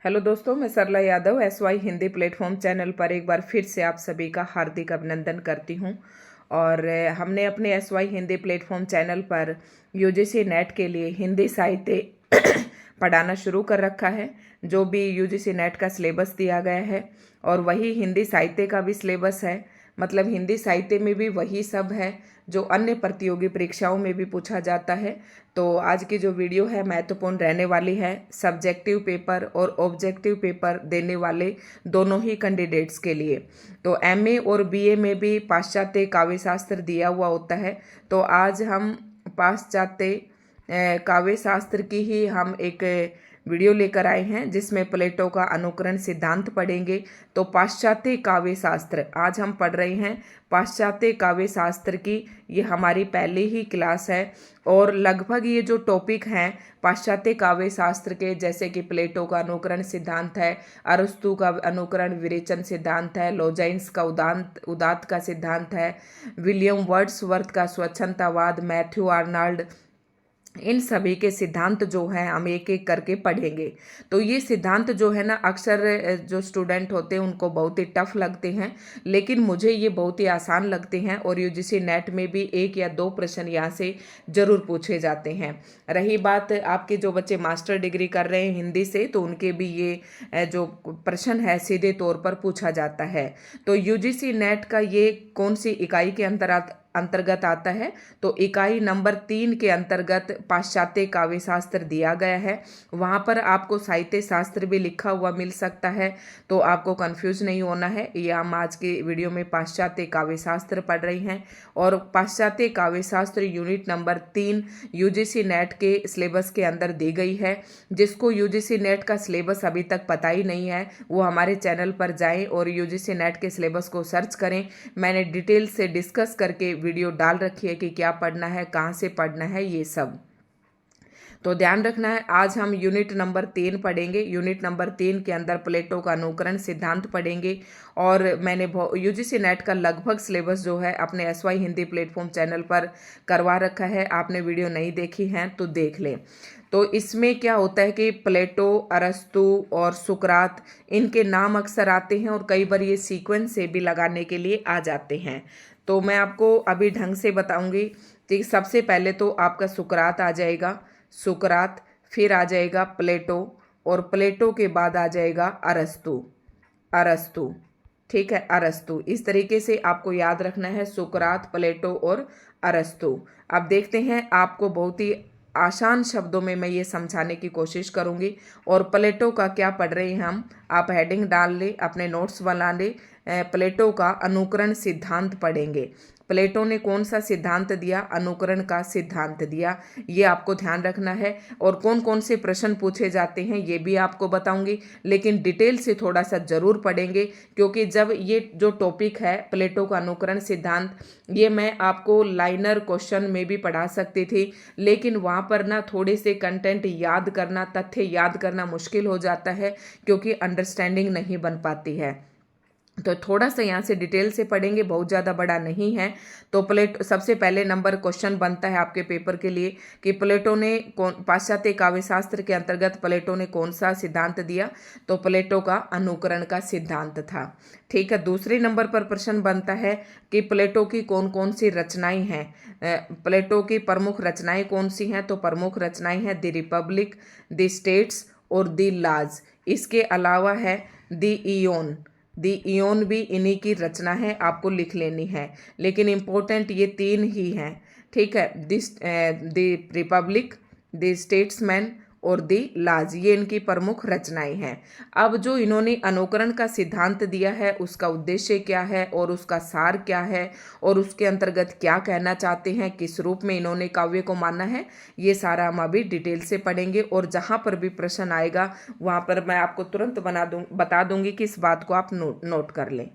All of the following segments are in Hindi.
हेलो दोस्तों, मैं Sarla Yadav SY Hindi platform channel पर एक बार फिर से आप सभी का हार्दिक अभिनंदन करती हूं। और हमने अपने SY हिंदी प्लेटफॉर्म चैनल पर UGC नेट के लिए हिंदी साहित्य पढ़ाना शुरू कर रखा है। जो भी UGC नेट का सिलेबस दिया गया है और वही हिंदी साहित्य का भी सिलेबस है। मतलब हिंदी साहित्य में भी वही सब है जो अन्य प्रतियोगी परीक्षाओं में भी पूछा जाता है। तो आज की जो वीडियो है महत्वपूर्ण रहने वाली है। सब्जेक्टिव पेपर और ऑब्जेक्टिव पेपर देने वाले दोनों ही कैंडिडेट्स के लिए। तो MA और BA में भी पाश्चात्य काव्य शास्त्र दिया हुआ होता है। तो आज हम पाश्चात्य काव्य शास्त्र की ही हम एक वीडियो लेकर आए हैं जिसमें प्लेटो का अनुकरण सिद्धांत पढ़ेंगे। तो पाश्चात्य काव्य शास्त्र आज हम पढ़ रहे हैं। पाश्चात्य काव्य शास्त्र की ये हमारी पहली ही क्लास है और लगभग ये जो टॉपिक हैं पाश्चात्य काव्य शास्त्र के, जैसे कि प्लेटो का अनुकरण सिद्धांत है, अरस्तु का अनुकरण विरेचन सिद्धांत है, लोजाइन्स का उदात्त का सिद्धांत है, विलियम वर्ड्सवर्थ का स्वच्छंदतावाद, मैथ्यू आर्नल्ड, इन सभी के सिद्धांत जो हैं हम एक एक करके पढ़ेंगे। तो ये सिद्धांत जो है ना, अक्सर जो स्टूडेंट होते हैं उनको बहुत ही टफ लगते हैं, लेकिन मुझे ये बहुत ही आसान लगते हैं और UGC नेट में भी 1 या 2 प्रश्न यहाँ से ज़रूर पूछे जाते हैं। रही बात आपके जो बच्चे मास्टर डिग्री कर रहे हैं हिंदी से, तो उनके भी ये जो प्रश्न है सीधे तौर पर पूछा जाता है। तो UGC नेट का ये कौन सी इकाई के अंतर्गत आता है? तो इकाई नंबर 3 के अंतर्गत पाश्चात्य काव्य शास्त्र दिया गया है। वहाँ पर आपको साहित्य शास्त्र भी लिखा हुआ मिल सकता है, तो आपको कंफ्यूज नहीं होना है। ये हम आज के वीडियो में पाश्चात्य काव्य शास्त्र पढ़ रहे हैं और पाश्चात्य काव्य शास्त्र यूनिट नंबर 3 UGC नेट के सिलेबस के अंदर दी गई है। जिसको UGC नेट का सिलेबस अभी तक पता ही नहीं है वो हमारे चैनल पर जाएं और UGC नेट के सिलेबस को सर्च करें। मैंने डिटेल से डिस्कस करके वीडियो डाल रखी है कि क्या पढ़ना है, कहाँ से पढ़ना है, ये सब तो ध्यान रखना है। आज हम यूनिट नंबर 3 पढ़ेंगे। यूनिट नंबर 3 के अंदर प्लेटो का अनुकरण सिद्धांत पढ़ेंगे और मैंने UGC नेट का लगभग सिलेबस जो है अपने SY हिंदी प्लेटफॉर्म चैनल पर करवा रखा है। आपने वीडियो नहीं देखी है तो देख लें। तो इसमें क्या होता है कि प्लेटो, अरस्तु और सुकरात, इनके नाम अक्सर आते हैं और कई बार ये सीक्वेंस से भी लगाने के लिए आ जाते हैं। तो मैं आपको अभी ढंग से बताऊंगी। ठीक, सबसे पहले तो आपका सुकरात आ जाएगा, सुकरात, फिर आ जाएगा प्लेटो और प्लेटो के बाद आ जाएगा अरस्तु, अरस्तु। ठीक है, अरस्तु। इस तरीके से आपको याद रखना है, सुकरात, प्लेटो और अरस्तु। अब देखते हैं, आपको बहुत ही आसान शब्दों में मैं ये समझाने की कोशिश करूंगी। और प्लेटो का क्या पढ़ रहे हैं हम, आप हेडिंग डाल ले, अपने नोट्स बना ले। प्लेटो का अनुकरण सिद्धांत पढ़ेंगे। प्लेटो ने कौन सा सिद्धांत दिया? अनुकरण का सिद्धांत दिया। ये आपको ध्यान रखना है। और कौन कौन से प्रश्न पूछे जाते हैं ये भी आपको बताऊंगी, लेकिन डिटेल से थोड़ा सा जरूर पढ़ेंगे, क्योंकि जब ये जो टॉपिक है प्लेटो का अनुकरण सिद्धांत, ये मैं आपको लाइनर क्वेश्चन में भी पढ़ा सकती थी, लेकिन वहाँ पर ना थोड़े से कंटेंट याद करना, तथ्य याद करना मुश्किल हो जाता है, क्योंकि अंडरस्टैंडिंग नहीं बन पाती है। तो थोड़ा सा यहाँ से डिटेल से पढ़ेंगे, बहुत ज़्यादा बड़ा नहीं है। तो सबसे पहले नंबर क्वेश्चन बनता है आपके पेपर के लिए कि प्लेटो ने पाश्चात्य काव्य शास्त्र के अंतर्गत प्लेटो ने कौन सा सिद्धांत दिया? तो प्लेटो का अनुकरण का सिद्धांत था। ठीक है, दूसरे नंबर पर प्रश्न बनता है कि प्लेटो की कौन कौन सी रचनाएं हैं। प्लेटो की प्रमुख रचनाएं कौन सी हैं? तो प्रमुख रचनाएं हैं द रिपब्लिक, द स्टेट्स और द लॉज। इसके अलावा है द इयोन। दी इयोन भी इन्हीं की रचना है, आपको लिख लेनी है, लेकिन इम्पोर्टेंट ये 3 ही हैं। ठीक है, द रिपब्लिक, द स्टेट्समैन और दी लाज, ये इनकी प्रमुख रचनाएं हैं। अब जो इन्होंने अनुकरण का सिद्धांत दिया है उसका उद्देश्य क्या है और उसका सार क्या है और उसके अंतर्गत क्या कहना चाहते हैं, किस रूप में इन्होंने काव्य को माना है, ये सारा हम अभी डिटेल से पढ़ेंगे। और जहाँ पर भी प्रश्न आएगा वहाँ पर मैं आपको तुरंत बता दूंगी कि इस बात को आप नोट कर लें।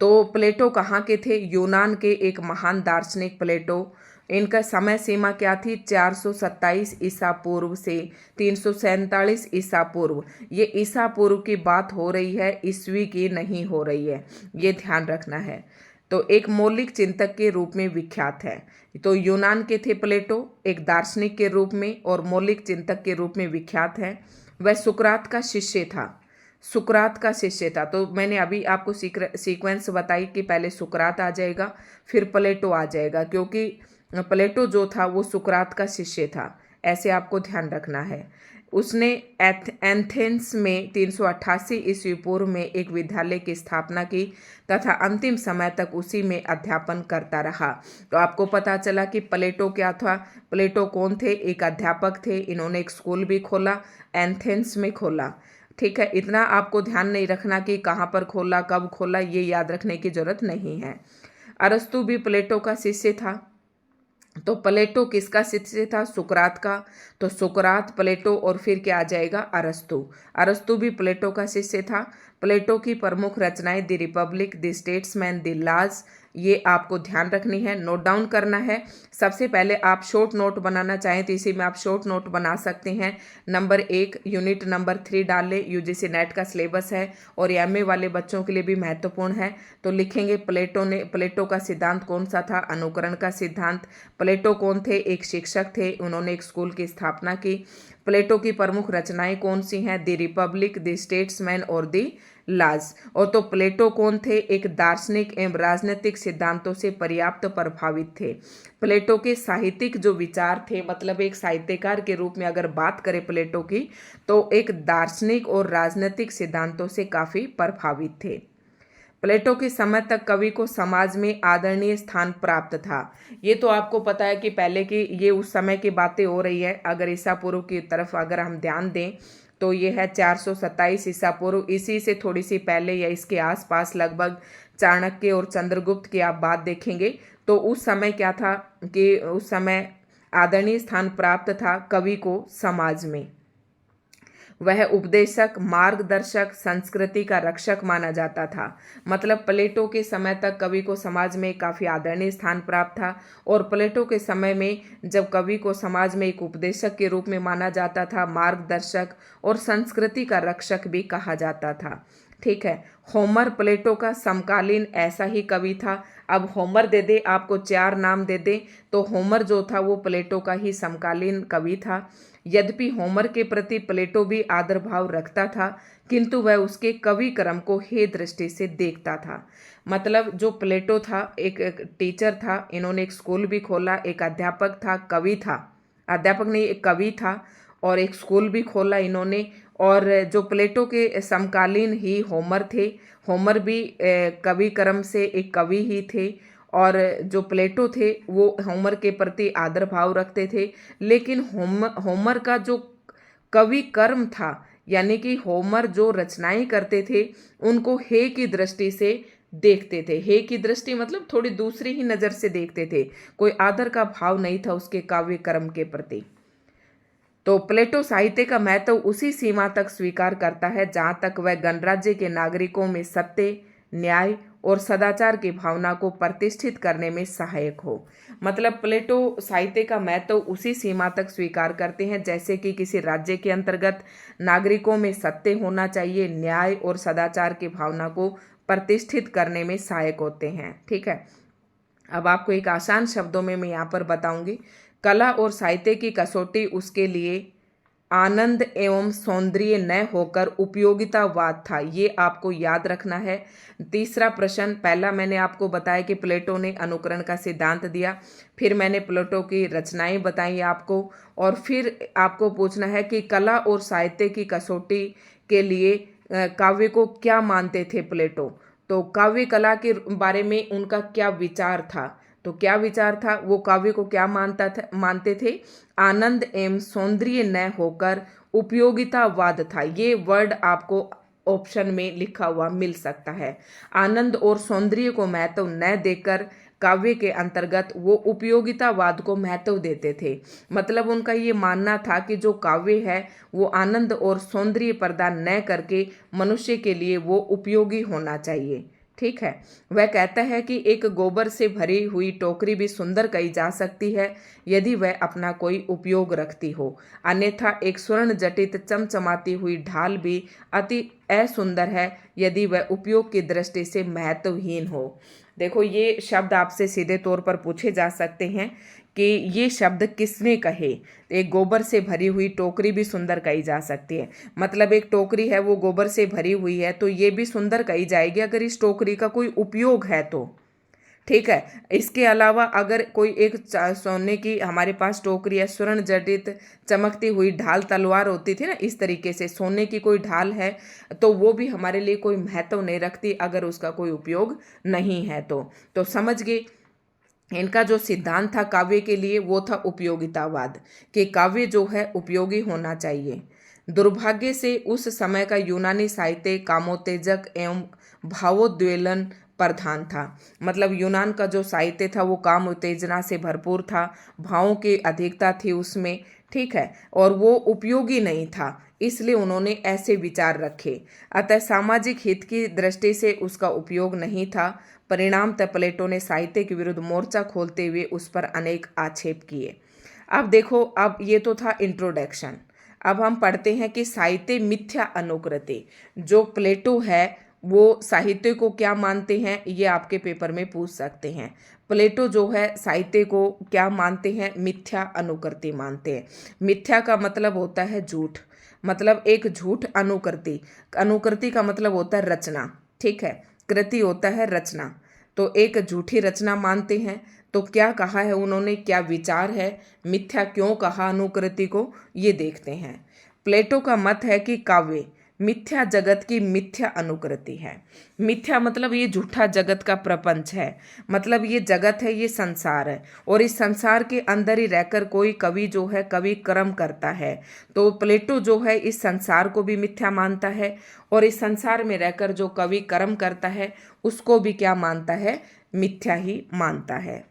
तो प्लेटो कहाँ के थे? यूनान के एक महान दार्शनिक प्लेटो। इनका समय सीमा क्या थी? 427 ईसा पूर्व से 347 ईसा पूर्व। ये ईसा पूर्व की बात हो रही है, ईस्वी की नहीं हो रही है, ये ध्यान रखना है। तो एक मौलिक चिंतक के रूप में विख्यात है। तो यूनान के थे प्लेटो, एक दार्शनिक के रूप में और मौलिक चिंतक के रूप में विख्यात है। वह सुकरात का शिष्य था, सुकरात का शिष्य था। तो मैंने अभी आपको सीक्वेंस बताई कि पहले सुकरात आ जाएगा फिर प्लेटो आ जाएगा, क्योंकि प्लेटो जो था वो सुकरात का शिष्य था, ऐसे आपको ध्यान रखना है। उसने एथेंस में 388 ईस्वी पूर्व में एक विद्यालय की स्थापना की तथा अंतिम समय तक उसी में अध्यापन करता रहा। तो आपको पता चला कि प्लेटो क्या था, प्लेटो कौन थे, एक अध्यापक थे। इन्होंने एक स्कूल भी खोला, एथेंस में खोला। ठीक है, इतना आपको ध्यान नहीं रखना कि कहाँ पर खोला, कब खोला, ये याद रखने की जरूरत नहीं है। अरस्तु भी प्लेटो का शिष्य था। तो प्लेटो किसका शिष्य था? सुकरात का। तो सुकरात, प्लेटो और फिर क्या आ जाएगा? अरस्तु। अरस्तु भी प्लेटो का शिष्य था। प्लेटो की प्रमुख रचनाएं the Republic, the statesman, the लाज, ये आपको ध्यान रखनी है, नोट डाउन करना है। सबसे पहले आप शॉर्ट नोट बनाना चाहें तो इसी में आप शॉर्ट नोट बना सकते हैं। नंबर 1 यूनिट नंबर 3 डाल ले, यूजीसी नेट का सिलेबस है और एमए वाले बच्चों के लिए भी महत्वपूर्ण है। तो लिखेंगे प्लेटो का सिद्धांत कौन सा था? अनुकरण का सिद्धांत। प्लेटो कौन थे? एक शिक्षक थे, उन्होंने एक स्कूल की स्थापना की। प्लेटो की प्रमुख रचनाएं कौन सी हैं? द रिपब्लिक, द स्टेट्समैन और द लाज। और तो प्लेटो कौन थे? एक दार्शनिक एवं राजनीतिक सिद्धांतों से पर्याप्त प्रभावित थे। प्लेटो के साहित्यिक जो विचार थे, मतलब एक साहित्यकार के रूप में अगर बात करें प्लेटो की, तो एक दार्शनिक और राजनीतिक सिद्धांतों से काफी प्रभावित थे। प्लेटो के समय तक कवि को समाज में आदरणीय स्थान प्राप्त था। ये तो आपको पता है कि पहले की ये उस समय की बातें हो रही है। अगर ईसा पूर्व की तरफ अगर हम ध्यान दें तो ये है 427 ईसा पूर्व। इसी से थोड़ी सी पहले या इसके आसपास लगभग चाणक्य और चंद्रगुप्त की आप बात देखेंगे। तो उस समय क्या था कि उस समय आदरणीय स्थान प्राप्त था कवि को समाज में। वह उपदेशक, मार्गदर्शक, संस्कृति का रक्षक माना जाता था। मतलब प्लेटो के समय तक कवि को समाज में काफ़ी आदरणीय स्थान प्राप्त था और प्लेटो के समय में जब कवि को समाज में एक उपदेशक के रूप में माना जाता था, मार्गदर्शक और संस्कृति का रक्षक भी कहा जाता था। ठीक है, होमर प्लेटो का समकालीन ऐसा ही कवि था। अब होमर दे दे, आपको 4 नाम दे दे, तो होमर जो था वो प्लेटो का ही समकालीन कवि था। यद्यपि होमर के प्रति प्लेटो भी आदर भाव रखता था, किंतु वह उसके कवि क्रम को हे दृष्टि से देखता था। मतलब जो प्लेटो था एक टीचर था, इन्होंने एक स्कूल भी खोला, एक अध्यापक था, कवि था, अध्यापक नहीं एक कवि था और एक स्कूल भी खोला इन्होंने। और जो प्लेटो के समकालीन ही होमर थे, होमर भी कवि क्रम से एक कवि ही थे और जो प्लेटो थे वो होमर के प्रति आदर भाव रखते थे। लेकिन होमर का जो कवि कर्म था, यानी कि होमर जो रचनाएं करते थे उनको हे की दृष्टि से देखते थे। हे की दृष्टि मतलब थोड़ी दूसरी ही नज़र से देखते थे, कोई आदर का भाव नहीं था उसके काव्य कर्म के प्रति। तो प्लेटो साहित्य का महत्व उसी सीमा तक स्वीकार करता है जहां तक वह गणराज्य के नागरिकों में सत्य, न्याय और सदाचार की भावना को प्रतिष्ठित करने में सहायक हो। मतलब प्लेटो साहित्य का महत्व उसी सीमा तक स्वीकार करते हैं जैसे कि किसी राज्य के अंतर्गत नागरिकों में सत्य होना चाहिए, न्याय और सदाचार की भावना को प्रतिष्ठित करने में सहायक होते हैं। ठीक है, अब आपको एक आसान शब्दों में मैं यहाँ पर बताऊंगी। कला और साहित्य की कसौटी उसके लिए आनंद एवं सौंदर्य न होकर उपयोगितावाद था, ये आपको याद रखना है। तीसरा प्रश्न, पहला मैंने आपको बताया कि प्लेटो ने अनुकरण का सिद्धांत दिया, फिर मैंने प्लेटो की रचनाएं बताई आपको, और फिर आपको पूछना है कि कला और साहित्य की कसौटी के लिए काव्य को क्या मानते थे प्लेटो। तो काव्य कला के बारे में उनका क्या विचार था? तो क्या विचार था, वो काव्य को क्या मानते थे? आनंद एवं सौंदर्य न होकर उपयोगितावाद था। ये वर्ड आपको ऑप्शन में लिखा हुआ मिल सकता है। आनंद और सौंदर्य को महत्व न देकर काव्य के अंतर्गत वो उपयोगितावाद को महत्व देते थे। मतलब उनका ये मानना था कि जो काव्य है वो आनंद और सौंदर्य प्रदान न करके मनुष्य के लिए वो उपयोगी होना चाहिए। ठीक है, वह कहता है कि एक गोबर से भरी हुई टोकरी भी सुंदर कही जा सकती है यदि वह अपना कोई उपयोग रखती हो, अन्यथा एक स्वर्ण जटित चमचमाती हुई ढाल भी अति असुंदर है यदि वह उपयोग की दृष्टि से महत्वहीन हो। देखो ये शब्द आपसे सीधे तौर पर पूछे जा सकते हैं कि ये शब्द किसने कहे। एक गोबर से भरी हुई टोकरी भी सुंदर कही जा सकती है। मतलब एक टोकरी है वो गोबर से भरी हुई है तो ये भी सुंदर कही जाएगी अगर इस टोकरी का कोई उपयोग है तो। ठीक है। इसके अलावा अगर कोई एक सोने की हमारे पास टोकरी है, स्वर्ण जडित चमकती हुई ढाल तलवार होती थी ना, इस तरीके से सोने की कोई ढाल है तो वो भी हमारे लिए कोई महत्व नहीं रखती अगर उसका कोई उपयोग नहीं है तो समझ गए। इनका जो सिद्धांत था काव्य के लिए वो था उपयोगितावाद, कि काव्य जो है उपयोगी होना चाहिए। दुर्भाग्य से उस समय का यूनानी साहित्य कामोत्तेजक एवं भावोद्वेलन प्रधान था। मतलब यूनान का जो साहित्य था वो काम उत्तेजना से भरपूर था, भावों की अधिकता थी उसमें। ठीक है। और वो उपयोगी नहीं था, इसलिए उन्होंने ऐसे विचार रखे। अतः सामाजिक हित की दृष्टि से उसका उपयोग नहीं था। परिणामतः प्लेटो ने साहित्य के विरुद्ध मोर्चा खोलते हुए उस पर अनेक आक्षेप किए। अब देखो, अब ये तो था इंट्रोडक्शन। अब हम पढ़ते हैं कि साहित्य मिथ्या अनुकृति, जो प्लेटो है वो साहित्य को क्या मानते हैं, ये आपके पेपर में पूछ सकते हैं। प्लेटो जो है साहित्य को क्या मानते हैं, मिथ्या अनुकृति मानते हैं। मिथ्या का मतलब होता है झूठ, मतलब एक झूठ अनुकृति। अनुकृति का मतलब होता है रचना। ठीक है। कृति होता है रचना, तो एक झूठी रचना मानते हैं। तो क्या कहा है उन्होंने, क्या विचार है, मिथ्या क्यों कहा अनुकृति को, ये देखते हैं। प्लेटो का मत है कि काव्य मिथ्या जगत की मिथ्या अनुकृति है। मिथ्या मतलब ये झूठा जगत का प्रपंच है, मतलब ये जगत है, ये संसार है, और इस संसार के अंदर ही रहकर कोई कवि जो है कवि कर्म करता है। तो प्लेटो जो है इस संसार को भी मिथ्या मानता है, और इस संसार में रहकर जो कवि कर्म करता है उसको भी क्या मानता है, मिथ्या ही मानता है।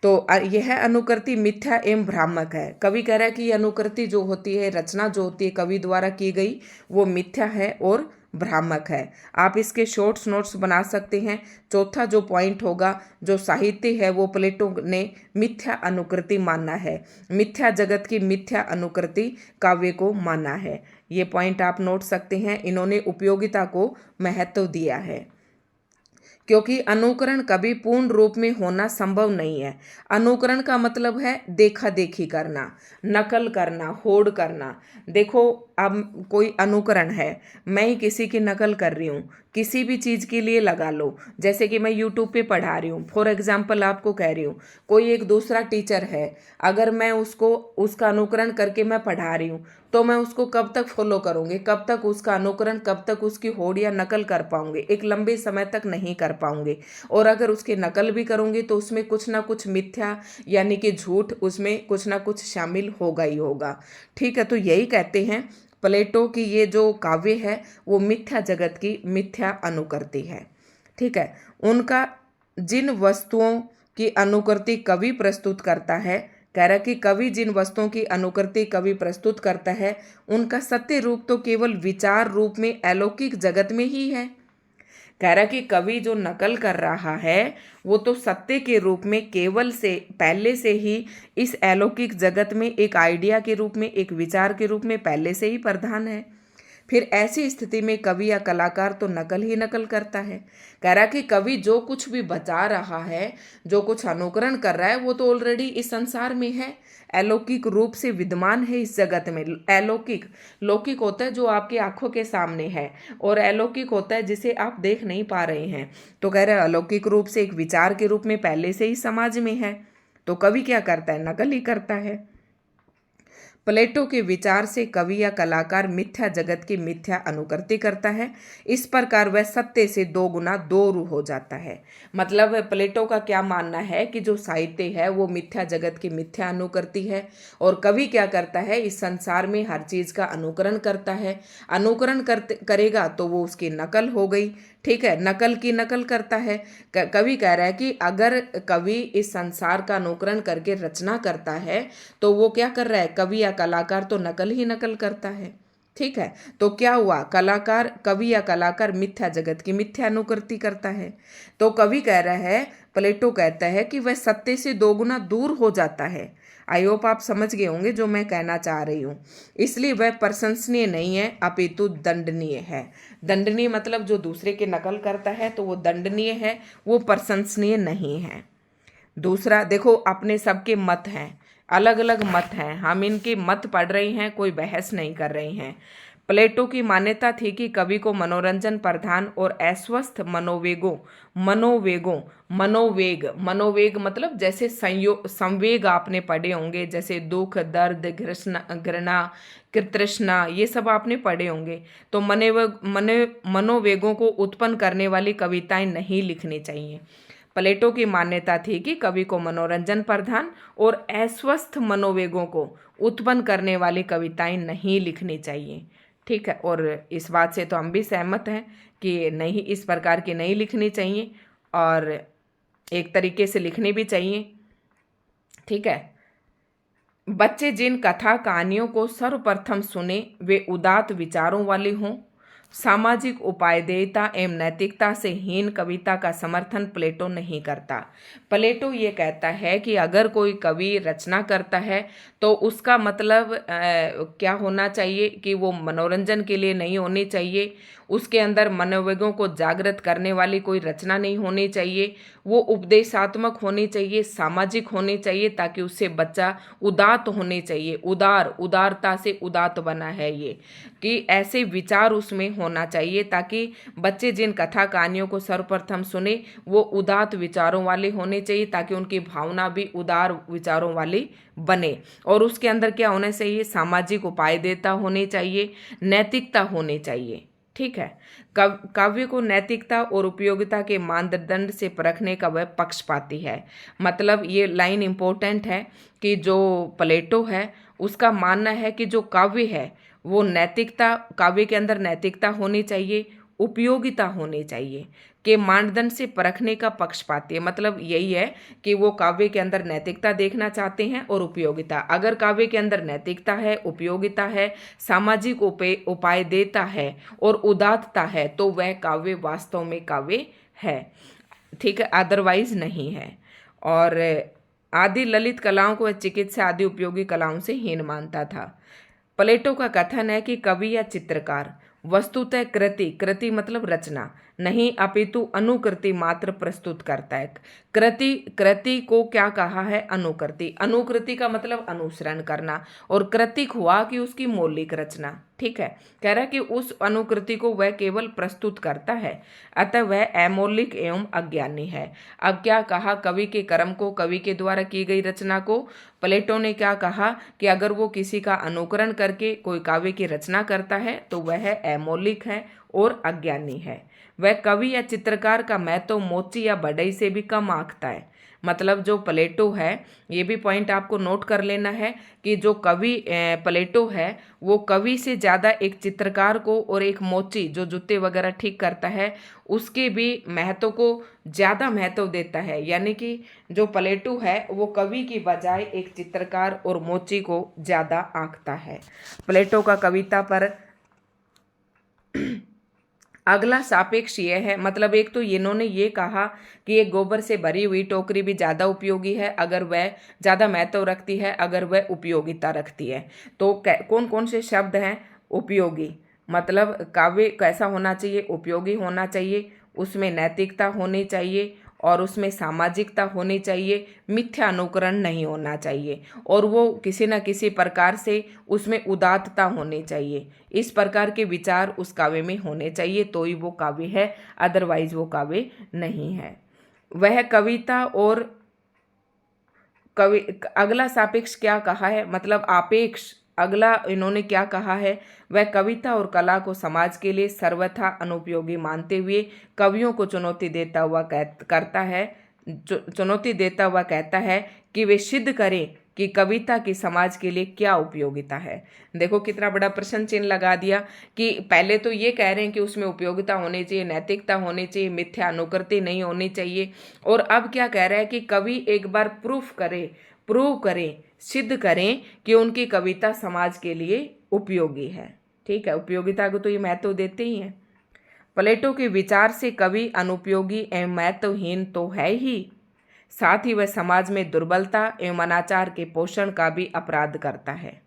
तो यह अनुकृति मिथ्या एवं भ्रामक है। कवि कह रहा है कि यह अनुकृति जो होती है, रचना जो होती है कवि द्वारा की गई, वो मिथ्या है और भ्रामक है। आप इसके शॉर्ट्स नोट्स बना सकते हैं। चौथा जो पॉइंट होगा, जो साहित्य है वो प्लेटो ने मिथ्या अनुकृति माना है, मिथ्या जगत की मिथ्या अनुकृति काव्य को माना है। ये पॉइंट आप नोट सकते हैं। इन्होंने उपयोगिता को महत्व दिया है, क्योंकि अनुकरण कभी पूर्ण रूप में होना संभव नहीं है। अनुकरण का मतलब है देखा देखी करना, नकल करना, होड़ करना। देखो, अब कोई अनुकरण है, मैं ही किसी की नकल कर रही हूँ, किसी भी चीज़ के लिए लगा लो। जैसे कि मैं यूट्यूब पे पढ़ा रही हूँ, फॉर एग्जाम्पल आपको कह रही हूँ, कोई एक दूसरा टीचर है, अगर मैं उसको उसका अनुकरण करके मैं पढ़ा रही हूँ तो मैं उसको कब तक फॉलो करूँगी, कब तक उसका अनुकरण, कब तक उसकी होड़ या नकल कर पाऊंगी, एक लंबे समय तक नहीं कर पाऊंगी। और अगर उसकी नकल भी करूँगी तो उसमें कुछ ना कुछ मिथ्या यानी कि झूठ, उसमें कुछ ना कुछ शामिल होगा ही होगा। ठीक है। तो यही कहते हैं प्लेटो की ये जो काव्य है वो मिथ्या जगत की मिथ्या अनुकृति है। ठीक है। उनका जिन वस्तुओं की अनुकृति कवि प्रस्तुत करता है, कह रहा कि कवि जिन वस्तुओं की अनुकृति कवि प्रस्तुत करता है उनका सत्य रूप तो केवल विचार रूप में अलौकिक जगत में ही है। कह रहा कि कवि जो नकल कर रहा है वो तो सत्य के रूप में केवल से पहले से ही इस अलौकिक जगत में एक आइडिया के रूप में, एक विचार के रूप में पहले से ही प्रधान है। फिर ऐसी स्थिति में कवि या कलाकार तो नकल ही नकल करता है। कह रहा कि कवि जो कुछ भी बता रहा है, जो कुछ अनुकरण कर रहा है, वो तो ऑलरेडी इस संसार में है, अलौकिक रूप से विद्यमान है इस जगत में। अलौकिक, लौकिक होता है जो आपकी आंखों के सामने है, और अलौकिक होता है जिसे आप देख नहीं पा रहे हैं। तो कह रहे हैं अलौकिक रूप से एक विचार के रूप में पहले से ही समाज में है। तो कवि क्या करता है, नकल ही करता है। प्लेटो के विचार से कवि या कलाकार मिथ्या जगत की मिथ्या अनुकृति करता है। इस प्रकार वह सत्य से दो गुना दो रू हो जाता है। मतलब प्लेटो का क्या मानना है कि जो साहित्य है वो मिथ्या जगत की मिथ्या अनुकृति है, और कवि क्या करता है, इस संसार में हर चीज का अनुकरण करता है। अनुकरण करेगा तो वो उसकी नकल हो गई। ठीक है। नकल की नकल करता है। कवि कह रहा है कि अगर कवि इस संसार का अनुकरण करके रचना करता है तो वो क्या कर रहा है, कवि या कलाकार तो नकल ही नकल करता है। ठीक है। तो क्या हुआ, कलाकार, कवि या कलाकार मिथ्या जगत की मिथ्या अनुकृति करता है। तो कवि कह रहा है, प्लेटो कहता है कि वह सत्य से दो गुना दूर हो जाता है। आई होप आप समझ गए होंगे जो मैं कहना चाह रही हूँ। इसलिए वह प्रशंसनीय नहीं है अपितु दंडनीय है। दंडनीय मतलब जो दूसरे की नकल करता है तो वो दंडनीय है, वो प्रशंसनीय नहीं है। दूसरा देखो, अपने सबके मत हैं, अलग अलग मत हैं, हम इनके मत पढ़ रहे हैं, कोई बहस नहीं कर रहे हैं। प्लेटो की मान्यता थी कि कवि को मनोरंजन प्रधान और अस्वस्थ मनोवेग मतलब जैसे संवेग आपने पढ़े होंगे, जैसे दुख, दर्द, घृणा, कृतृष्णा, ये सब आपने पढ़े होंगे। तो मनोवेगों को उत्पन्न करने वाली कविताएं नहीं लिखनी चाहिए। प्लेटो की मान्यता थी कि कवि को मनोरंजन प्रधान और अस्वस्थ मनोवेगों को उत्पन्न करने वाली कविताएं नहीं लिखनी चाहिए। ठीक है, और इस बात से तो हम भी सहमत हैं कि नहीं, इस प्रकार की नहीं लिखनी चाहिए और एक तरीके से लिखनी भी चाहिए। ठीक है, बच्चे जिन कथा कहानियों को सर्वप्रथम सुने वे उदात्त विचारों वाली हों। सामाजिक उपादेयता एवं नैतिकता से हीन कविता का समर्थन प्लेटो नहीं करता। प्लेटो ये कहता है कि अगर कोई कवि रचना करता है तो उसका मतलब क्या होना चाहिए कि वो मनोरंजन के लिए नहीं होनी चाहिए, उसके अंदर मनोवेगों को जागृत करने वाली कोई रचना नहीं होनी चाहिए, वो उपदेशात्मक होनी चाहिए, सामाजिक होनी चाहिए, ताकि उससे बच्चा उदात्त होने चाहिए। उदारता से उदात्त बना है ये, कि ऐसे विचार उसमें होना चाहिए ताकि बच्चे जिन कथा कहानियों को सर्वप्रथम सुने वो उदात्त विचारों वाले होने चाहिए, ताकि उनकी भावना भी उदार विचारों वाली बने। और उसके अंदर क्या होना चाहिए, सामाजिक उपादेयता होनी चाहिए, नैतिकता होनी चाहिए। ठीक है, काव्य को नैतिकता और उपयोगिता के मानदंड से परखने का वह पक्षपाती है। मतलब ये लाइन इंपॉर्टेंट है कि जो प्लेटो है उसका मानना है कि जो काव्य है वो नैतिकता, काव्य के अंदर नैतिकता होनी चाहिए, उपयोगिता होनी चाहिए के मानदंड से परखने का पक्षपाती है। मतलब यही है कि वो काव्य के अंदर नैतिकता देखना चाहते हैं और उपयोगिता। अगर काव्य के अंदर नैतिकता है, उपयोगिता है, सामाजिक उपादेयता है और उदात्तता है तो वह काव्य वास्तव में काव्य है। ठीक है, अदरवाइज नहीं है। और आदि ललित कलाओं को चिकित्सा आदि उपयोगी कलाओं से हीन मानता था। प्लेटो का कथन है कि कवि या चित्रकार वस्तुतः कृति मतलब रचना नहीं अपितु अनुकृति मात्र प्रस्तुत करता है। कृति को क्या कहा है, अनुकृति का मतलब अनुसरण करना, और कृतिक हुआ कि उसकी मौलिक रचना। ठीक है, कह रहा है कि उस अनुकृति को वह केवल प्रस्तुत करता है, अतः वह अमौलिक एवं अज्ञानी है। अब क्या कहा, कवि के कर्म को, कवि के द्वारा की गई रचना को प्लेटो ने क्या कहा कि अगर वो किसी का अनुकरण करके कोई काव्य की रचना करता है तो वह अमौलिक है और अज्ञानी है। वह कवि या चित्रकार का महत्व मोची या बढ़ई से भी कम आंकता है। मतलब जो प्लेटो है, ये भी पॉइंट आपको नोट कर लेना है कि जो कवि प्लेटो है वो कवि से ज़्यादा एक चित्रकार को और एक मोची जो जूते वगैरह ठीक करता है उसके भी महत्व को ज़्यादा महत्व देता है। यानी कि जो प्लेटो है वो कवि की बजाय एक चित्रकार और मोची को ज़्यादा आंकता है। प्लेटो का कविता पर अगला सापेक्ष ये है, मतलब एक तो इन्होंने ये कहा कि एक गोबर से भरी हुई टोकरी भी ज़्यादा उपयोगी है अगर वह ज़्यादा महत्व रखती है, अगर वह उपयोगिता रखती है। तो कौन कौन से शब्द हैं, उपयोगी, मतलब काव्य कैसा होना चाहिए, उपयोगी होना चाहिए, उसमें नैतिकता होनी चाहिए और उसमें सामाजिकता होनी चाहिए, मिथ्या अनुकरण नहीं होना चाहिए, और वो किसी न किसी प्रकार से उसमें उदात्तता होनी चाहिए। इस प्रकार के विचार उस काव्य में होने चाहिए तो ही वो काव्य है, अदरवाइज वो काव्य नहीं है। वह कविता और अगला सापेक्ष क्या कहा है, मतलब आपेक्ष अगला इन्होंने क्या कहा है, वह कविता और कला को समाज के लिए सर्वथा अनुपयोगी मानते हुए कवियों को चुनौती देता हुआ कहता है कि वे सिद्ध करें कि कविता की समाज के लिए क्या उपयोगिता है। देखो कितना बड़ा प्रश्न चिन्ह लगा दिया कि पहले तो ये कह रहे हैं कि उसमें उपयोगिता होनी चाहिए, नैतिकता होनी चाहिए, मिथ्या अनुकृति नहीं होनी चाहिए, और अब क्या कह रहा है कि कवि एक बार प्रूव करें, सिद्ध करें कि उनकी कविता समाज के लिए उपयोगी है। ठीक है, उपयोगिता को तो ये महत्व देते ही हैं। प्लेटो के विचार से कवि अनुपयोगी एवं महत्वहीन तो है ही, साथ ही वह समाज में दुर्बलता एवं अनाचार के पोषण का भी अपराध करता है।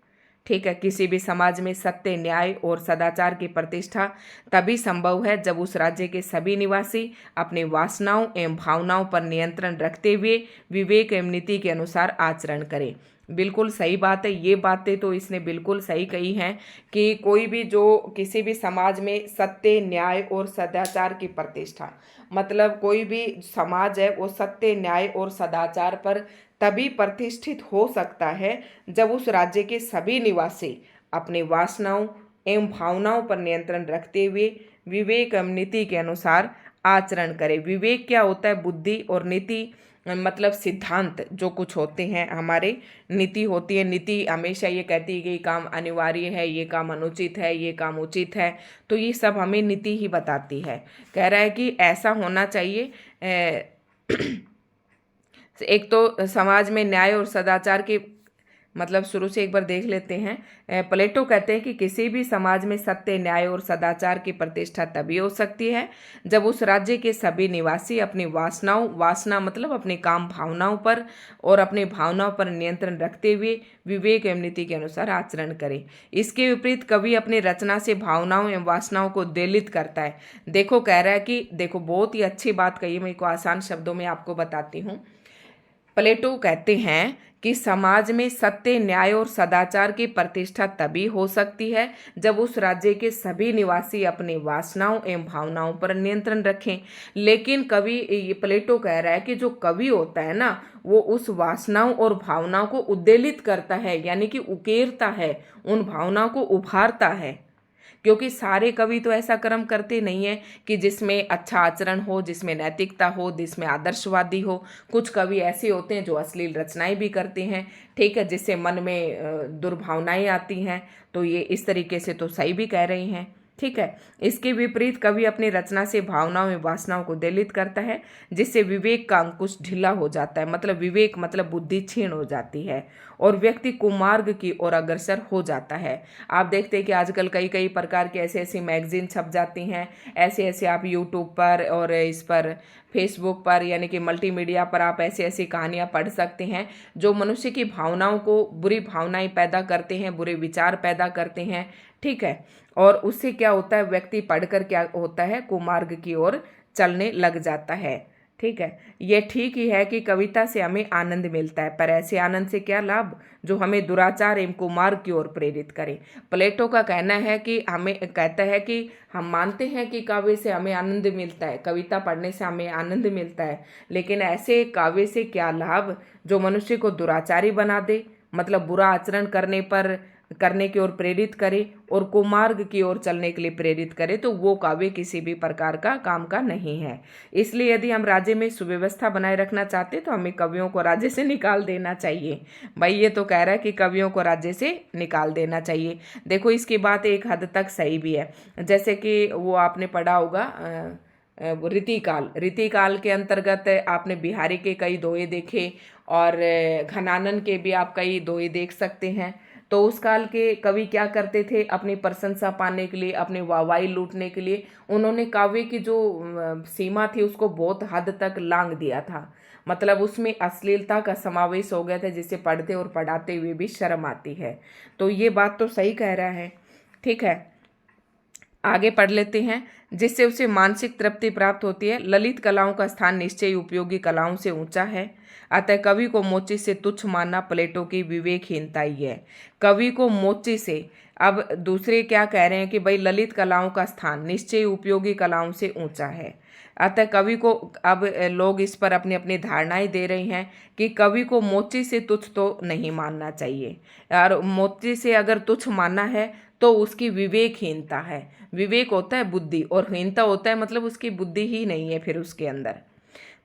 ठीक है, किसी भी समाज में सत्य, न्याय और सदाचार की प्रतिष्ठा तभी संभव है जब उस राज्य के सभी निवासी अपनी वासनाओं एवं भावनाओं पर नियंत्रण रखते हुए विवेक एवं नीति के अनुसार आचरण करें। बिल्कुल सही बात है, ये बातें तो इसने बिल्कुल सही कही हैं कि कोई भी जो किसी भी समाज में सत्य, न्याय और सदाचार की प्रतिष्ठा, मतलब कोई भी समाज है वो सत्य, न्याय और सदाचार पर तभी प्रतिष्ठित हो सकता है जब उस राज्य के सभी निवासी अपनी वासनाओं एवं भावनाओं पर नियंत्रण रखते हुए विवेक एवं नीति के अनुसार आचरण करें। विवेक क्या होता है? बुद्धि, और नीति मतलब सिद्धांत जो कुछ होते हैं हमारे, नीति होती है। नीति हमेशा ये कहती है कि ये काम अनिवार्य है, ये काम अनुचित है, ये काम उचित है, तो ये सब हमें नीति ही बताती है। कह रहा है कि ऐसा होना चाहिए। एक तो समाज में न्याय और सदाचार की मतलब शुरू से एक बार देख लेते हैं। प्लेटो कहते हैं कि किसी भी समाज में सत्य, न्याय और सदाचार की प्रतिष्ठा तभी हो सकती है जब उस राज्य के सभी निवासी अपनी वासनाओं, वासना मतलब अपने काम भावनाओं पर और अपनी भावनाओं पर नियंत्रण रखते हुए विवेक एवं नीति के अनुसार आचरण करें। इसके विपरीत कवि अपनी रचना से भावनाओं एवं वासनाओं को उद्वेलित करता है। देखो, कह रहा है कि देखो, बहुत ही अच्छी बात कही, मैं इसको आसान शब्दों में आपको बताती हूँ। प्लेटो कहते हैं कि समाज में सत्य, न्याय और सदाचार की प्रतिष्ठा तभी हो सकती है जब उस राज्य के सभी निवासी अपनी वासनाओं एवं भावनाओं पर नियंत्रण रखें। लेकिन कवि, प्लेटो कह रहा है कि जो कवि होता है ना, वो उस वासनाओं और भावनाओं को उद्वेलित करता है, यानी कि उकेरता है, उन भावनाओं को उभारता है। क्योंकि सारे कवि तो ऐसा कर्म करते नहीं है कि जिसमें अच्छा आचरण हो, जिसमें नैतिकता हो, जिसमें आदर्शवादी हो। कुछ कवि ऐसे होते हैं जो अश्लील रचनाएं भी करते हैं, ठीक है, जिससे मन में दुर्भावनाएं आती हैं। तो ये इस तरीके से तो सही भी कह रही हैं, ठीक है। इसके विपरीत कवि अपनी रचना से भावनाओं एवं वासनाओं को दलित करता है, जिससे विवेक का अंकुश ढीला हो जाता है, मतलब विवेक मतलब बुद्धि क्षीण हो जाती है और व्यक्ति कुमार्ग की ओर अग्रसर हो जाता है। आप देखते हैं कि आजकल कई कई प्रकार के ऐसे ऐसी मैगजीन छप जाती हैं, ऐसे ऐसे आप यूट्यूब पर और इस पर फेसबुक पर यानी कि मल्टीमीडिया पर आप ऐसी ऐसी कहानियां पढ़ सकते हैं जो मनुष्य की भावनाओं को, बुरी भावनाएं पैदा करते हैं, बुरे विचार पैदा करते हैं, ठीक है। और उससे क्या होता है, व्यक्ति पढ़कर क्या होता है, कुमार्ग की ओर चलने लग जाता है, ठीक है। ये ठीक ही है कि कविता से हमें आनंद मिलता है, पर ऐसे आनंद से क्या लाभ जो हमें दुराचार एवं कुमार्ग की ओर प्रेरित करे। प्लेटो का कहना है कि हमें कहता है कि हम मानते हैं कि काव्य से हमें आनंद मिलता है, कविता पढ़ने से हमें आनंद मिलता है, लेकिन ऐसे काव्य से क्या लाभ जो मनुष्य को दुराचारी बना दे, मतलब बुरा आचरण करने की ओर प्रेरित करे और कुमार्ग की ओर चलने के लिए प्रेरित करे, तो वो काव्य किसी भी प्रकार का काम का नहीं है। इसलिए यदि हम राज्य में सुव्यवस्था बनाए रखना चाहते तो हमें कवियों को राज्य से निकाल देना चाहिए। भाई ये तो कह रहा है कि कवियों को राज्य से निकाल देना चाहिए। देखो, इसकी बात एक हद तक सही भी है। जैसे कि वो आपने पढ़ा होगा रीतिकाल के अंतर्गत आपने बिहारी के कई दोहे देखे और घनानन के भी आप कई दोहे देख सकते हैं। तो उस काल के कवि क्या करते थे, अपनी प्रशंसा पाने के लिए, अपनी वाहवाही लूटने के लिए उन्होंने काव्य की जो सीमा थी उसको बहुत हद तक लांघ दिया था। मतलब उसमें अश्लीलता का समावेश हो गया था, जिसे पढ़ते और पढ़ाते हुए भी शर्म आती है। तो ये बात तो सही कह रहा है, ठीक है। आगे पढ़ लेते हैं। जिससे उसे मानसिक तृप्ति प्राप्त होती है। ललित कलाओं का स्थान निश्चय ही उपयोगी कलाओं से ऊंचा है, अतः कवि को मोची से तुच्छ मानना प्लेटो की विवेकहीनता ही है। कवि को मोची से, अब दूसरे क्या कह रहे हैं कि भाई ललित कलाओं का स्थान निश्चय ही उपयोगी कलाओं से ऊंचा है, अतः कवि को, अब लोग इस पर अपनी अपनी धारणाएं दे रही हैं कि कवि को मोची से तुच्छ तो नहीं मानना चाहिए, और मोची से अगर तुच्छ मानना है तो उसकी विवेकहीनता है। विवेक होता है बुद्धि और हीनता होता है मतलब उसकी बुद्धि ही नहीं है फिर उसके अंदर।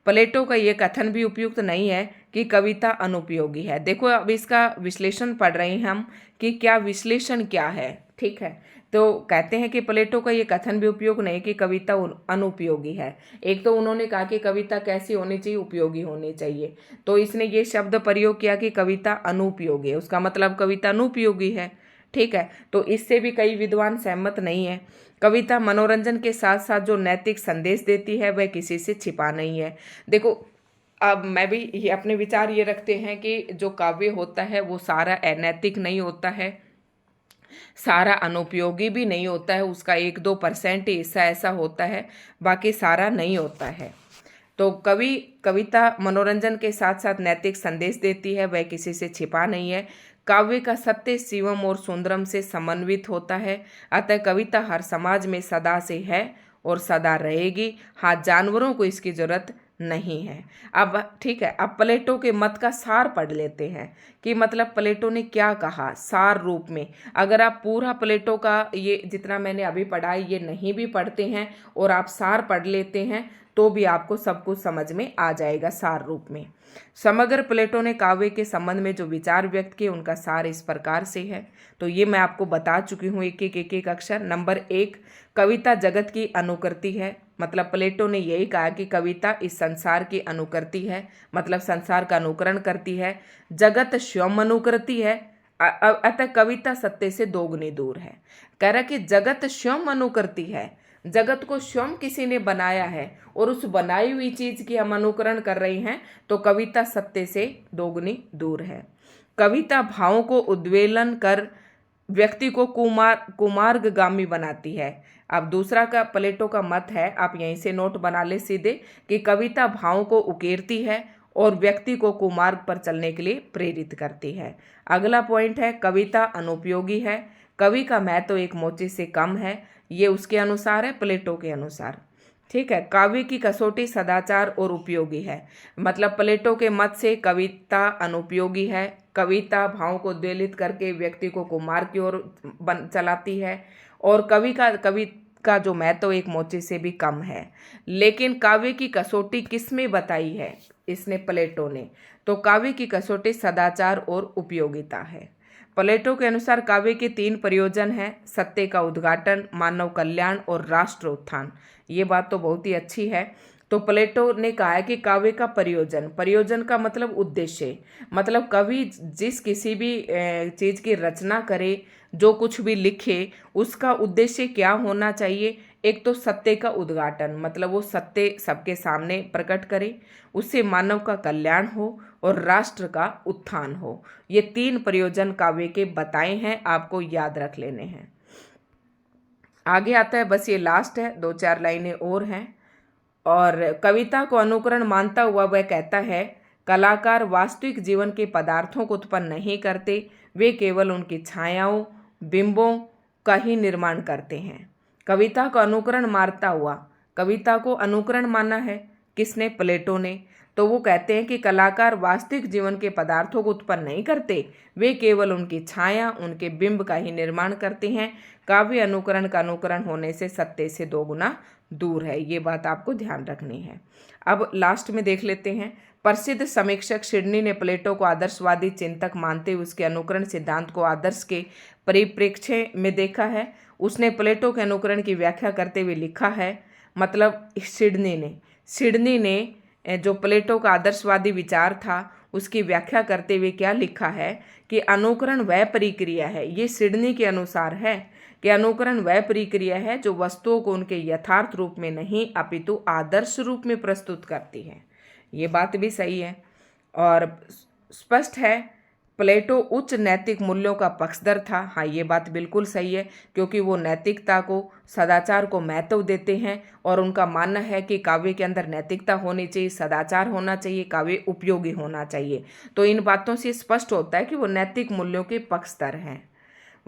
प्लेटो का ये कथन भी उपयुक्त नहीं है कि कविता अनुपयोगी है। देखो, अब इसका विश्लेषण पढ़ रहे हैं हम कि क्या विश्लेषण क्या है, ठीक है। तो कहते हैं कि प्लेटो का ये कथन भी उपयोग नहीं कि कविता अनुपयोगी है। एक तो उन्होंने कहा कि कविता कैसी होनी चाहिए, उपयोगी होनी चाहिए, तो इसने ये शब्द प्रयोग किया कि कविता अनुपयोगी है, उसका मतलब कविता अनुपयोगी है, ठीक है। तो इससे भी कई विद्वान सहमत नहीं है। कविता मनोरंजन के साथ साथ जो नैतिक संदेश देती है वह किसी से छिपा नहीं है। देखो, अब मैं भी ये अपने विचार ये रखते हैं कि जो काव्य होता है वो सारा अनैतिक नहीं होता है, सारा अनुपयोगी भी नहीं होता है, उसका 1-2% ही हिस्सा ऐसा होता है, बाकी सारा नहीं होता है। तो कविता मनोरंजन के साथ साथ नैतिक संदेश देती है, वह किसी से छिपा नहीं है। काव्य का सत्य शिवम और सुंदरम से समन्वित होता है, अतः कविता हर समाज में सदा से है और सदा रहेगी। हाँ, जानवरों को इसकी जरूरत नहीं है। अब ठीक है, अब प्लेटो के मत का सार पढ़ लेते हैं कि मतलब प्लेटो ने क्या कहा सार रूप में। अगर आप पूरा प्लेटो का ये जितना मैंने अभी पढ़ा है ये नहीं भी पढ़ते हैं और आप सार पढ़ लेते हैं तो भी आपको सब कुछ समझ में आ जाएगा सार रूप में। समग्र प्लेटो ने काव्य के संबंध में जो विचार व्यक्त किए उनका सार इस प्रकार से है। तो ये मैं आपको बता चुकी हूँ एक अक्षर। नंबर 1, कविता जगत की अनुकृति है। मतलब प्लेटो ने यही कहा कि कविता इस संसार की अनुकृति है, मतलब संसार का अनुकरण करती है। जगत स्वयं अनुकृति है, अतः कविता सत्य से दोगुनी दूर है। कह रहा कि जगत स्वयं अनुकृति है, जगत को स्वयं किसी ने बनाया है और उस बनाई हुई चीज की हम अनुकरण कर रहे हैं, तो कविता सत्य से दोगुनी दूर है। कविता भावों को उद्वेलन कर व्यक्ति को कुमार्गगामी बनाती है। अब दूसरा का प्लेटो का मत है, आप यहीं से नोट बना ले सीधे, कि कविता भावों को उकेरती है और व्यक्ति को कुमार्ग पर चलने के लिए प्रेरित करती है। अगला पॉइंट है कविता अनुपयोगी है, कवि का महत्व एक मोची से कम है। ये उसके अनुसार है, प्लेटो के अनुसार। ठीक है, काव्य की कसौटी सदाचार और उपयोगी है। मतलब प्लेटो के मत से कविता अनुपयोगी है, कविता भावों को उद्वेलित करके व्यक्ति को कुमार्ग की ओर चलाती है और कवि का जो महत्व एक मोची से भी कम है। लेकिन काव्य की कसौटी किसमें बताई है इसने, प्लेटो ने, तो काव्य की कसौटी सदाचार और उपयोगिता है। प्लेटो के अनुसार काव्य के 3 प्रयोजन हैं, सत्य का उद्घाटन, मानव कल्याण और राष्ट्र उत्थान। ये बात तो बहुत ही अच्छी है। तो प्लेटो ने कहा है कि काव्य का प्रयोजन का मतलब उद्देश्य, मतलब कवि जिस किसी भी चीज की रचना करे, जो कुछ भी लिखे, उसका उद्देश्य क्या होना चाहिए। एक तो सत्य का उद्घाटन, मतलब वो सत्य सबके सामने प्रकट करे, उससे मानव का कल्याण हो और राष्ट्र का उत्थान हो। ये 3 प्रयोजन काव्य के बताए हैं, आपको याद रख लेने हैं। आगे आता है, बस ये लास्ट है, 2-4 लाइनें और हैं। और कविता को अनुकरण मानता हुआ वह कहता है, कलाकार वास्तविक जीवन के पदार्थों को उत्पन्न नहीं करते, वे केवल उनकी छायाओं, बिंबों का ही निर्माण करते हैं। कविता को अनुकरण मानता हुआ, कविता को अनुकरण माना है किसने, प्लेटो ने। तो वो कहते हैं कि कलाकार वास्तविक जीवन के पदार्थों को उत्पन्न नहीं करते, वे केवल उनकी छाया, उनके बिंब का ही निर्माण करते हैं। काव्य अनुकरण का अनुकरण होने से सत्य से दोगुना दूर है, ये बात आपको ध्यान रखनी है। अब लास्ट में देख लेते हैं, प्रसिद्ध समीक्षक सिडनी ने प्लेटो को आदर्शवादी चिंतक मानते हुए उसके अनुकरण सिद्धांत को आदर्श के परिप्रेक्ष्य में देखा है। उसने प्लेटो के अनुकरण की व्याख्या करते हुए लिखा है, मतलब सिडनी ने जो प्लेटो का आदर्शवादी विचार था उसकी व्याख्या करते हुए क्या लिखा है कि अनुकरण वह प्रक्रिया है, ये सिडनी के अनुसार है कि अनुकरण वह प्रक्रिया है जो वस्तुओं को उनके यथार्थ रूप में नहीं अपितु आदर्श रूप में प्रस्तुत करती है। ये बात भी सही है और स्पष्ट है, प्लेटो उच्च नैतिक मूल्यों का पक्षधर था। हाँ, ये बात बिल्कुल सही है, क्योंकि वो नैतिकता को, सदाचार को महत्व देते हैं और उनका मानना है कि काव्य के अंदर नैतिकता होनी चाहिए, सदाचार होना चाहिए, काव्य उपयोगी होना चाहिए। तो इन बातों से स्पष्ट होता है कि वो नैतिक मूल्यों के पक्षधर हैं।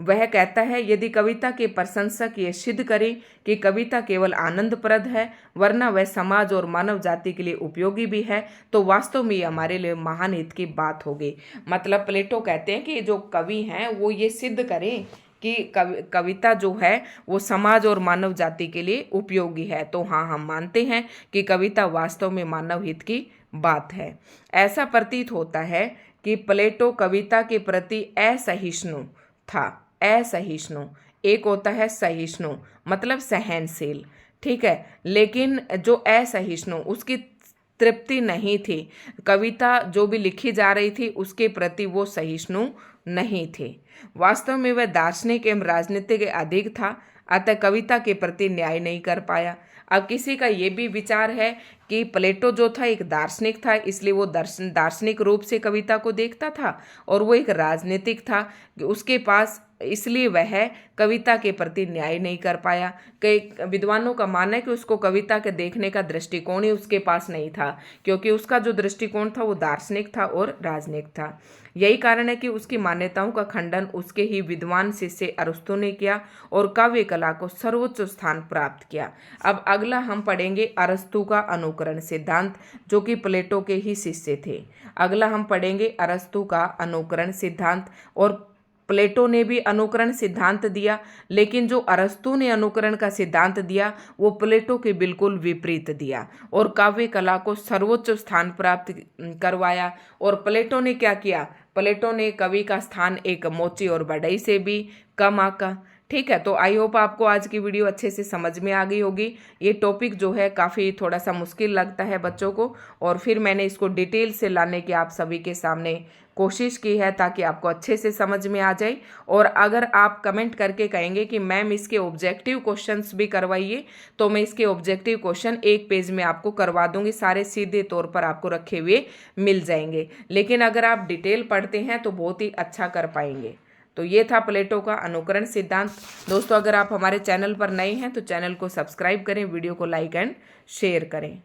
वह कहता है, यदि कविता के प्रशंसक ये सिद्ध करें कि कविता केवल आनंदप्रद है वरना वह समाज और मानव जाति के लिए उपयोगी भी है, तो वास्तव में ये हमारे लिए महान हित की बात होगी। मतलब प्लेटो कहते हैं कि जो कवि हैं वो ये सिद्ध करें कि कविता जो है वो समाज और मानव जाति के लिए उपयोगी है। तो हाँ, हम मानते हैं कि कविता वास्तव में मानव हित की बात है। ऐसा प्रतीत होता है कि प्लेटो कविता के प्रति असहिष्णु था। असहिष्णु, एक होता है सहिष्णु मतलब सहनशील, ठीक है, लेकिन जो असहिष्णु उसकी तृप्ति नहीं थी। कविता जो भी लिखी जा रही थी उसके प्रति वो सहिष्णु नहीं थे। वास्तव में वह दार्शनिक एवं राजनीतिक अधिक था, अतः कविता के प्रति न्याय नहीं कर पाया। अब किसी का ये भी विचार है कि प्लेटो जो था एक दार्शनिक था, इसलिए वो दार्शनिक रूप से कविता को देखता था, और वो एक राजनीतिक था कि उसके पास, इसलिए वह कविता के प्रति न्याय नहीं कर पाया। कई विद्वानों का मानना है कि उसको कविता के देखने का दृष्टिकोण ही उसके पास नहीं था, क्योंकि उसका जो दृष्टिकोण था वो दार्शनिक था और राजनीतिक था। यही कारण है कि उसकी मान्यताओं का खंडन उसके ही विद्वान शिष्य अरस्तु ने किया और काव्य कला को सर्वोच्च स्थान प्राप्त किया। अब अगला हम पढ़ेंगे अरस्तु का अनुकरण सिद्धांत, जो कि प्लेटो के ही शिष्य थे। अगला हम पढ़ेंगे अरस्तु का अनुकरण सिद्धांत। और प्लेटो ने भी अनुकरण सिद्धांत दिया, लेकिन जो अरस्तु ने अनुकरण का सिद्धांत दिया वो प्लेटो के बिल्कुल विपरीत दिया और काव्य कला को सर्वोच्च स्थान प्राप्त करवाया। और प्लेटो ने क्या किया? प्लेटो ने कवि का स्थान एक मोची और बढ़ई से भी कम आका। ठीक है, तो आई होप आपको आज की वीडियो अच्छे से समझ में आ गई होगी। ये टॉपिक जो है काफ़ी थोड़ा सा मुश्किल लगता है बच्चों को, और फिर मैंने इसको डिटेल से लाने की आप सभी के सामने कोशिश की है ताकि आपको अच्छे से समझ में आ जाए। और अगर आप कमेंट करके कहेंगे कि मैम इसके ऑब्जेक्टिव क्वेश्चंस भी करवाइए, तो मैं इसके ऑब्जेक्टिव क्वेश्चन एक पेज में आपको करवा दूंगी, सारे सीधे तौर पर आपको रखे हुए मिल जाएंगे। लेकिन अगर आप डिटेल पढ़ते हैं तो बहुत ही अच्छा कर पाएंगे। तो ये था प्लेटो का अनुकरण सिद्धांत। दोस्तों, अगर आप हमारे चैनल पर नए हैं तो चैनल को सब्सक्राइब करें, वीडियो को लाइक एंड शेयर करें।